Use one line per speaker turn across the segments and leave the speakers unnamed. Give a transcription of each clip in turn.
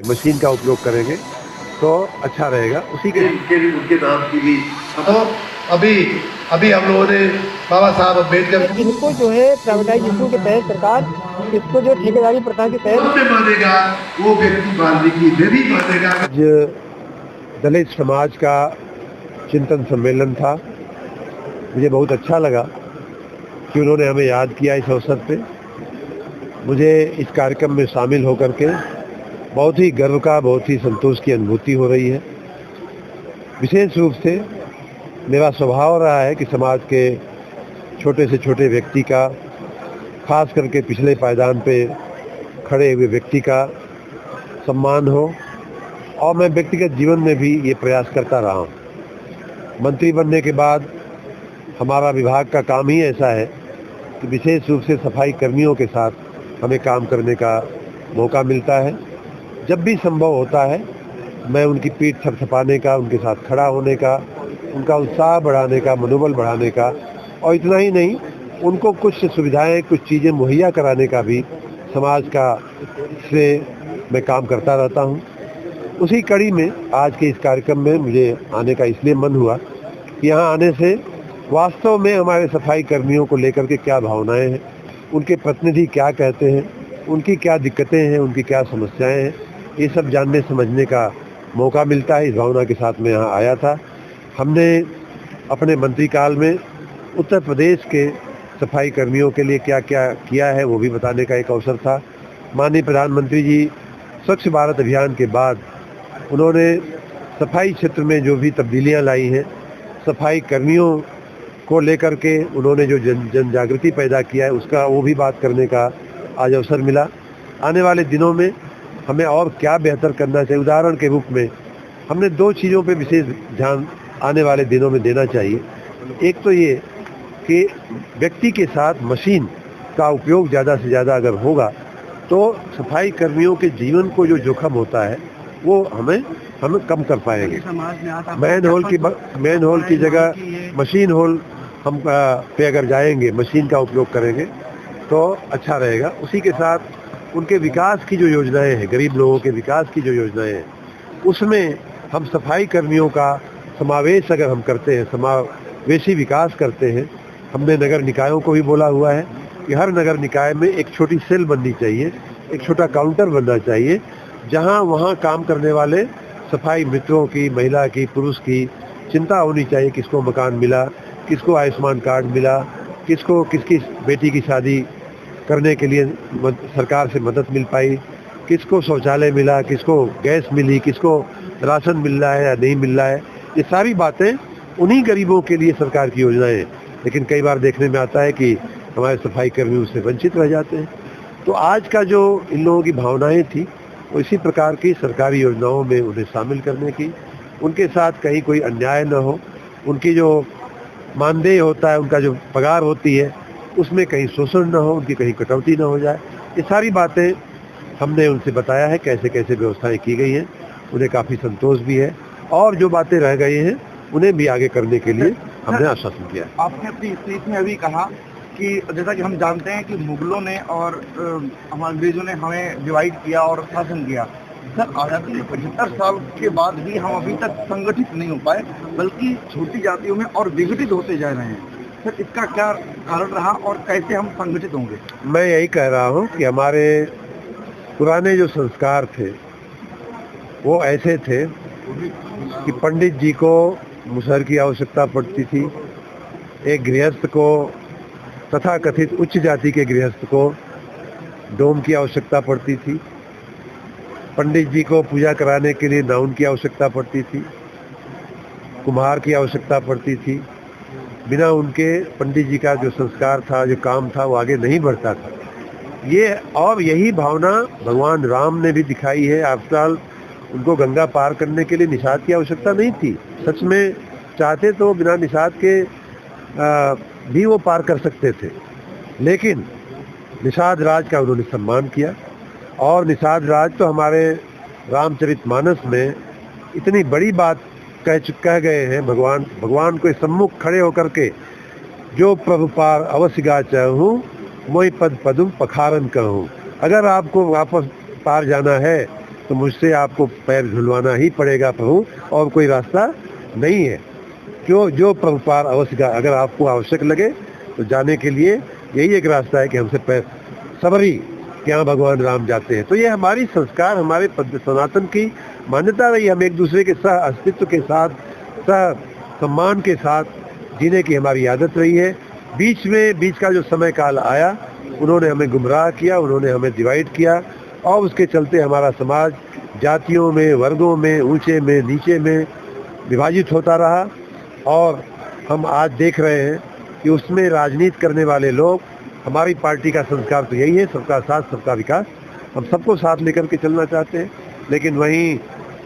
Machine का उपयोग करेंगे तो अच्छा रहेगा। उसी के
उनके नाम की भी तो अभी अभी हम लोगों ने बाबा साहब अम्बेडकर
इनको जो है प्राइवेटाइजेशन के तहत सरकार इसको जो ठेकेदारी प्रथा के तहत
से मानेगा वो व्यक्ति वाल्मीकि में भी मानेगा।
आज दलित समाज का चिंतन सम्मेलन था। मुझे बहुत अच्छा लगा कि उन्होंने हमें याद किया इस अवसर पे। मुझे इस कार्यक्रम में शामिल होकर के बहुत ही गर्व का, बहुत ही संतोष की अनुभूति हो रही है। विशेष रूप से मेरा स्वभाव रहा है कि समाज के छोटे से छोटे व्यक्ति का, खास करके पिछले पायदान पे खड़े हुए व्यक्ति का सम्मान हो, और मैं व्यक्तिगत जीवन में भी ये प्रयास करता रहा हूँ। मंत्री बनने के बाद हमारा विभाग का काम ही ऐसा है कि विशेष रूप से सफाई कर्मियों के साथ हमें काम करने का मौका मिलता है। जब भी संभव होता है मैं उनकी पीठ थपथपाने का, उनके साथ खड़ा होने का, उनका उत्साह बढ़ाने का, मनोबल बढ़ाने का, और इतना ही नहीं, उनको कुछ सुविधाएं, कुछ चीज़ें मुहैया कराने का भी समाज का से मैं काम करता रहता हूं। उसी कड़ी में आज के इस कार्यक्रम में मुझे आने का इसलिए मन हुआ कि यहाँ आने से वास्तव में हमारे सफाई कर्मियों को लेकर के क्या भावनाएं हैं, उनके प्रतिनिधि क्या कहते हैं, उनकी क्या दिक्कतें हैं, उनकी क्या समस्याएं हैं, ये सब जानने समझने का मौका मिलता है। इस भावना के साथ मैं यहाँ आया था। हमने अपने मंत्रीकाल में उत्तर प्रदेश के सफाई कर्मियों के लिए क्या क्या किया है वो भी बताने का एक अवसर था। माननीय प्रधानमंत्री जी स्वच्छ भारत अभियान के बाद उन्होंने सफाई क्षेत्र में जो भी तब्दीलियां लाई हैं, सफाई कर्मियों को लेकर के उन्होंने जो जन जागृति पैदा किया है, उसका वो भी बात करने का आज अवसर मिला। आने वाले दिनों में हमें और क्या बेहतर करना चाहिए, उदाहरण के रूप में हमने 2 चीज़ों पे विशेष ध्यान आने वाले दिनों में देना चाहिए। एक तो ये कि व्यक्ति के साथ मशीन का उपयोग ज़्यादा से ज़्यादा अगर होगा तो सफाई कर्मियों के जीवन को जो जोखिम होता है वो हमें कम कर पाएंगे। मैन होल की जगह मशीन होल हम पे अगर जाएंगे, मशीन का उपयोग करेंगे तो अच्छा रहेगा। उसी के साथ उनके विकास की जो योजनाएं हैं, गरीब लोगों के विकास की जो योजनाएं हैं, उसमें हम सफाई कर्मियों का समावेश अगर हम करते हैं, समावेशी विकास करते हैं। हमने नगर निकायों को भी बोला हुआ है कि हर नगर निकाय में एक छोटी सेल बननी चाहिए, एक छोटा काउंटर बनना चाहिए, जहां वहां काम करने वाले सफाई मित्रों की, महिला की, पुरुष की चिंता होनी चाहिए, किसको मकान मिला, किसको आयुष्मान कार्ड मिला, किसको किसकी बेटी की शादी करने के लिए सरकार से मदद मिल पाई, किसको शौचालय मिला, किसको गैस मिली, किसको राशन मिल रहा है या नहीं मिल रहा है। ये सारी बातें उन्हीं गरीबों के लिए सरकार की योजनाएं हैं, लेकिन कई बार देखने में आता है कि हमारे सफाई कर्मी उससे वंचित रह जाते हैं। तो आज का जो इन लोगों की भावनाएं थी वो इसी प्रकार की सरकारी योजनाओं में उन्हें शामिल करने की, उनके साथ कहीं कोई अन्याय न हो, उनकी जो मानदेय होता है, उनका जो पगार होती है, उसमें कहीं शोषण न हो, उनकी कहीं कटौती न हो जाए। ये सारी बातें हमने उनसे बताया है, कैसे कैसे व्यवस्थाएं की गई हैं। उन्हें काफ़ी संतोष भी है, और जो बातें रह गई हैं उन्हें भी आगे करने के लिए हमने आश्वासन किया।
आपने अपनी स्पीच में अभी कहा कि जैसा कि हम जानते हैं कि मुगलों ने और हमारे अंग्रेजों ने हमें डिवाइड किया और शासन किया। सर, आज़ादी के 75 साल के बाद भी हम अभी तक संगठित नहीं हो पाए, बल्कि छोटी जातियों में और विघटित होते जा रहे हैं। सर, इसका क्या कारण रहा और कैसे हम संगठित होंगे?
मैं यही कह रहा हूँ कि हमारे पुराने जो संस्कार थे वो ऐसे थे कि पंडित जी को मुसहर की आवश्यकता पड़ती थी, एक गृहस्थ को, तथाकथित उच्च जाति के गृहस्थ को डोम की आवश्यकता पड़ती थी, पंडित जी को पूजा कराने के लिए नाउन की आवश्यकता पड़ती थी, कुम्हार की आवश्यकता पड़ती थी। बिना उनके पंडित जी का जो संस्कार था, जो काम था, वो आगे नहीं बढ़ता था। ये और यही भावना भगवान राम ने भी दिखाई है। आफ्टर उनको गंगा पार करने के लिए निषाद की आवश्यकता नहीं थी। सच में चाहते तो बिना निषाद के भी वो पार कर सकते थे, लेकिन निषाद राज का उन्होंने सम्मान किया। और निषाद राज तो हमारे रामचरितमानस में इतनी बड़ी बात कह गए हैं, भगवान को सम्मुख खड़े होकर के, जो प्रभु पार अवश्य गा चाहूँ, मोहि पद पदुम पखारन कहूँ। अगर आपको वापस पार जाना है तो मुझसे आपको पैर झुलवाना ही पड़ेगा प्रभु, और कोई रास्ता नहीं है। जो प्रभु पार अवश्य का, अगर आपको आवश्यक लगे तो जाने के लिए यही एक रास्ता है कि हमसे पैर सबरी कि हाँ भगवान राम जाते हैं। तो ये हमारी संस्कार, हमारे सनातन की मान्यता रही। हम एक दूसरे के सह अस्तित्व के साथ, सह सम्मान के साथ जीने की हमारी आदत रही है। बीच का जो समय काल आया, उन्होंने हमें गुमराह किया, उन्होंने हमें डिवाइड किया, और उसके चलते हमारा समाज जातियों में, वर्गों में, ऊंचे में, नीचे में विभाजित होता रहा। और हम आज देख रहे हैं कि उसमें राजनीति करने वाले लोग, हमारी पार्टी का संस्कार तो यही है, सबका साथ सबका विकास। हम सबको साथ लेकर के चलना चाहते हैं, लेकिन वहीं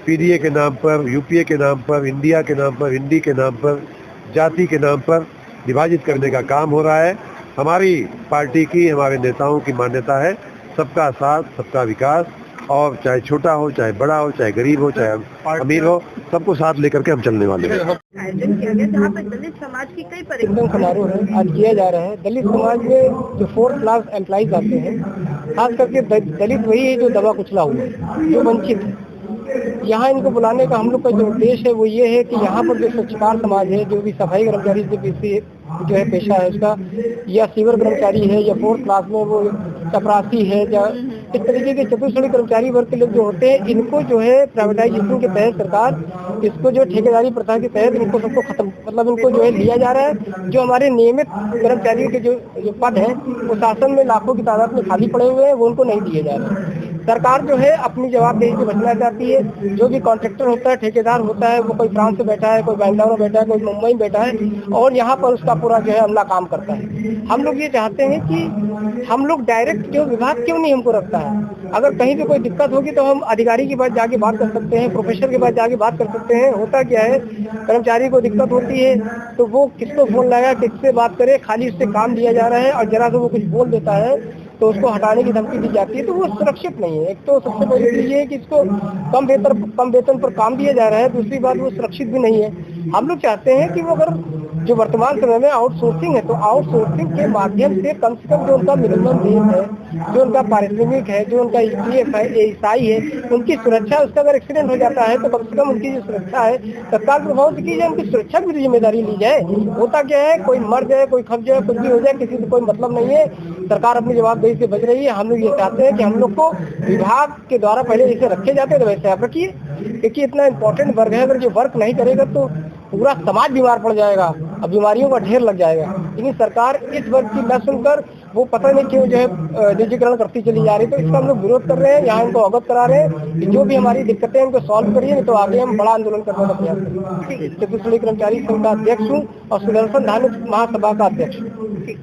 पीडीए के नाम पर, यूपीए के नाम पर, इंडिया के नाम पर, हिंदी के नाम पर, जाति के नाम पर विभाजित करने का काम हो रहा है। हमारी पार्टी की, हमारे नेताओं की मान्यता है सबका साथ सबका विकास, और चाहे छोटा हो, चाहे बड़ा हो, चाहे गरीब हो, चाहे अमीर हो, सबको साथ लेकर के हम चलने वाले हैं।
आयोजन किया गया जहाँ पर दलित समाज की कई
चिंतन समारोह है आज किया जा रहा है। दलित समाज में जो 4th क्लास एम्प्लॉइज आते हैं, खास करके दलित वही है जो दबा कुचला हुआ है, जो वंचित है। यहाँ इनको बुलाने का हम लोग का जो उद्देश्य है वो ये है कि यहाँ पर जो स्वच्छकार समाज है, जो भी सफाई कर्मचारी जो है पेशा है उसका, या सीवर कर्मचारी है, या 4th क्लास में वो चपरासी है, या इस तरीके के चतुर्श्रेणी कर्मचारी वर्ग के लोग जो होते हैं, इनको जो है प्राइवेटाइजेशन के तहत सरकार इसको जो ठेकेदारी प्रथा के तहत इनको सबको खत्म, मतलब इनको जो है लिया जा रहा है। जो हमारे नियमित कर्मचारियों के जो पद हैं वो शासन में लाखों की तादाद में खाली पड़े हुए हैं, वो उनको नहीं दिए जा रहे हैं। सरकार जो है अपनी जवाबदेही से बचना चाहती है। जो भी कॉन्ट्रैक्टर होता है, ठेकेदार होता है, वो कोई फ्रांस में बैठा है, कोई बेंगलोर में बैठा है, कोई मुंबई में बैठा है, और यहाँ पर उसका पूरा जो है अमला काम करता है। हम लोग ये चाहते हैं कि हम लोग डायरेक्ट जो विभाग क्यों नहीं हमको रखता है। अगर कहीं पे कोई दिक्कत होगी तो हम अधिकारी के पास जाके बात कर सकते हैं, प्रोफेसर के पास जाके बात कर सकते हैं। होता क्या है, कर्मचारी को दिक्कत होती है तो वो किसको फोन लगाया, किससे बात करे, खाली उससे काम लिया जा रहा है, और जरा से वो कुछ बोल देता है तो उसको हटाने की धमकी दी जाती है। तो वो सुरक्षित नहीं है। एक तो सबसे पहली चीज ये है कि इसको कम वेतन पर काम दिया जा रहा है, दूसरी बात वो सुरक्षित भी नहीं है। हम लोग चाहते हैं कि वो अगर जो वर्तमान समय में आउटसोर्सिंग है, तो आउटसोर्सिंग के माध्यम से कम जो उनका मिनिमम वेज है, जो उनका पारिश्रमिक है, जो उनका ईपीएफ है, एएसआई है, उनकी सुरक्षा, उसका अगर एक्सीडेंट हो जाता है तो कम से कम उनकी जो सुरक्षा है तत्काल प्रभाव से की जाए, उनकी सुरक्षा की जिम्मेदारी ली जाए। होता क्या है, कोई मर जाए, कोई खप जाए, कुछ भी हो जाए, किसी से कोई मतलब नहीं है। सरकार अपनी जवाबदेही से बच रही है। हम लोग ये चाहते हैं कि हम लोग को विभाग के द्वारा पहले जैसे रखे जाते हैं तो वैसे आप रखिए, क्योंकि इतना इम्पोर्टेंट वर्ग है। अगर जो वर्क नहीं करेगा तो पूरा समाज बीमार पड़ जाएगा, अब बीमारियों का ढेर लग जाएगा। लेकिन सरकार इस वर्ग की न सुनकर वो पता नहीं क्यों जो है निजीकरण करती चली जा रही। तो इसका हम लोग विरोध कर रहे हैं, यहाँ इनको अवगत करा रहे हैं कि जो भी हमारी दिक्कतें हैं उनको सॉल्व करिए, नहीं तो आगे हम बड़ा आंदोलन करने का प्रयास करेंगे। चतुर्श्रेणी कर्मचारी संघ का अध्यक्ष हूँ और सुदर्शन धार्मिक महासभा का अध्यक्ष हूँ।